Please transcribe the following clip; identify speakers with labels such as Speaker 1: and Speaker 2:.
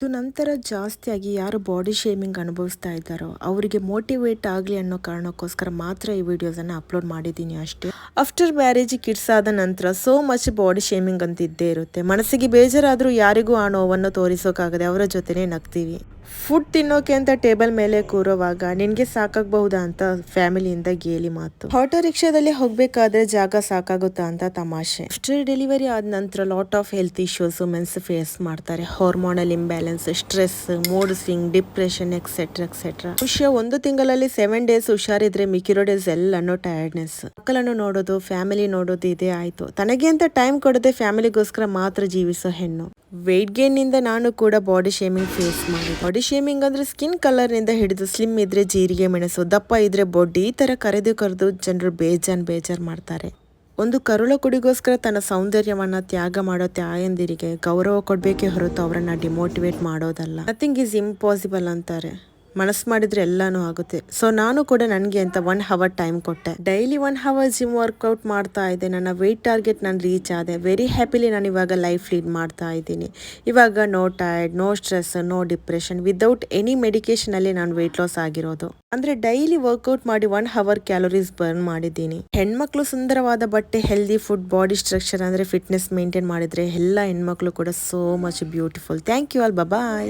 Speaker 1: ಇದು ನಂತರ ಜಾಸ್ತಿಯಾಗಿ ಯಾರು ಬಾಡಿ ಶೇಮಿಂಗ್ ಅನುಭವಿಸ್ತಾ ಇದ್ದಾರೋ ಅವರಿಗೆ ಮೋಟಿವೇಟ್ ಆಗಲಿ ಅನ್ನೋ ಕಾರಣಕ್ಕೋಸ್ಕರ ಮಾತ್ರ ಈ ವಿಡಿಯೋಸನ್ನು ಅಪ್ಲೋಡ್ ಮಾಡಿದ್ದೀನಿ ಅಷ್ಟೇ. ಆಫ್ಟರ್ ಮ್ಯಾರೇಜ್ ಕಿಡ್ಸ್ ಆದ ನಂತರ ಸೋ ಮಚ್ ಬಾಡಿ ಶೇಮಿಂಗ್ ಅಂತ ಇದ್ದೇ ಇರುತ್ತೆ. ಮನಸ್ಸಿಗೆ ಬೇಜಾರಾದರೂ ಯಾರಿಗೂ ಆ ನೋವನ್ನು ತೋರಿಸೋಕ್ಕಾಗದೆ ಅವರ ಜೊತೆನೇ ನಗ್ತೀವಿ. ಫುಡ್ ತಿನ್ನೋಕೆ ಅಂತ ಟೇಬಲ್ ಮೇಲೆ ಕೂರೋವಾಗ ನಿನ್ಗೆ ಸಾಕಾಗಬಹುದಾ ಅಂತ ಫ್ಯಾಮಿಲಿಯಿಂದ ಗೇಲಿ ಮಾತು. ಆಟೋ ರಿಕ್ಷಾದಲ್ಲಿ ಹೋಗ್ಬೇಕಾದ್ರೆ ಜಾಗ ಸಾಕಾಗುತ್ತಾ ಅಂತ ತಮಾಷೆ. ಆಫ್ಟರ್ ಡೆಲಿವರಿ ಆದ ನಂತರ lot of health issues mens face ಮಾಡ್ತಾರೆ. Hormonal imbalance, stress, mood swing, depression etcetera etcetera. ವಿಷಯ 1 ತಿಂಗಳಲ್ಲಿ 7 ಡೇಸ್ ಹುಷಾರಿದ್ರೆ ಮಿಕ್ಕಿರೋ ಡೇಸ್ ಎಲ್ಲಾನು ಟಯರ್ಡ್ನೆಸ್. ಮಕ್ಕಳನ್ನು ನೋಡೋದು, ಫ್ಯಾಮಿಲಿ ನೋಡೋದು ಇದೇ ಆಯ್ತು. ತನಗೆ ಅಂತ ಟೈಮ್ ಕೊಡದೆ ಫ್ಯಾಮಿಲಿಗೋಸ್ಕರ ಮಾತ್ರ ಜೀವಿಸೋ ಹೆಣ್ಣು. ವೆಯ್ಟ್ ಗೇನ್ ನಿಂದ ನಾನು ಕೂಡ ಬಾಡಿ ಶೇಮಿಂಗ್ ಫೇಸ್ ಮಾಡಿ. ಬಾಡಿ ಶೇಮಿಂಗ್ ಅಂದ್ರೆ ಸ್ಕಿನ್ ಕಲರ್ ನಿಂದ ಹಿಡಿದು ಸ್ಲಿಮ್ ಇದ್ರೆ ಜೀರಿಗೆ ಮೆಣಸು, ದಪ್ಪ ಇದ್ರೆ ಬೊಡ್ಡಿ, ಈ ತರ ಕರೆದು ಜನರು ಬೇಜಾರ್ ಮಾಡ್ತಾರೆ. ಒಂದು ಕರುಳ ಕುಡಿಗೋಸ್ಕರ ತನ್ನ ಸೌಂದರ್ಯವನ್ನ ತ್ಯಾಗ ಮಾಡೋ ತಾಯಂದಿರಿಗೆ ಗೌರವ ಕೊಡ್ಬೇಕೇ ಹೊರತು ಅವರನ್ನ ಡಿಮೋಟಿವೇಟ್ ಮಾಡೋದಲ್ಲ. ನಥಿಂಗ್ ಈಸ್ ಇಂಪಾಸಿಬಲ್ ಅಂತಾರೆ. ಮನಸ್ಸು ಮಾಡಿದ್ರೆ ಎಲ್ಲಾನು ಆಗುತ್ತೆ. ಸೊ ನಾನು ಕೂಡ ನನಗೆ ಅಂತ 1 ಅವರ್ ಟೈಮ್ ಕೊಟ್ಟೆ. ಡೈಲಿ 1 ಅವರ್ ಜಿಮ್ ವರ್ಕೌಟ್ ಮಾಡ್ತಾ ಇದ್ದೆ. ನನ್ನ ವೆಯ್ಟ್ ಟಾರ್ಗೆಟ್ ನಾನು ರೀಚ್ ಆದೆ. ವೆರಿ ಹ್ಯಾಪಿಲಿ ನಾನು ಇವಾಗ ಲೈಫ್ ಲೀಡ್ ಮಾಡ್ತಾ ಇದ್ದೀನಿ. ಇವಾಗ no tired, no stress, no depression, without any medication ಅಲ್ಲಿ ನಾನು ವೆಯ್ಟ್ ಲಾಸ್ ಆಗಿರೋದು. ಅಂದ್ರೆ ಡೈಲಿ ವರ್ಕೌಟ್ ಮಾಡಿ 1 ಅವರ್ ಕ್ಯಾಲೋರೀಸ್ ಬರ್ನ್ ಮಾಡಿದ್ದೀನಿ. ಹೆಣ್ಮಕ್ಳು ಸುಂದರವಾದ ಬಟ್ಟೆ, ಹೆಲ್ದಿ ಫುಡ್, ಬಾಡಿ ಸ್ಟ್ರಕ್ಚರ್ ಅಂದ್ರೆ ಫಿಟ್ನೆಸ್ ಮೇಂಟೈನ್ ಮಾಡಿದ್ರೆ ಎಲ್ಲ ಹೆಣ್ಮಕ್ಳು ಕೂಡ so much beautiful. Thank you all, bye.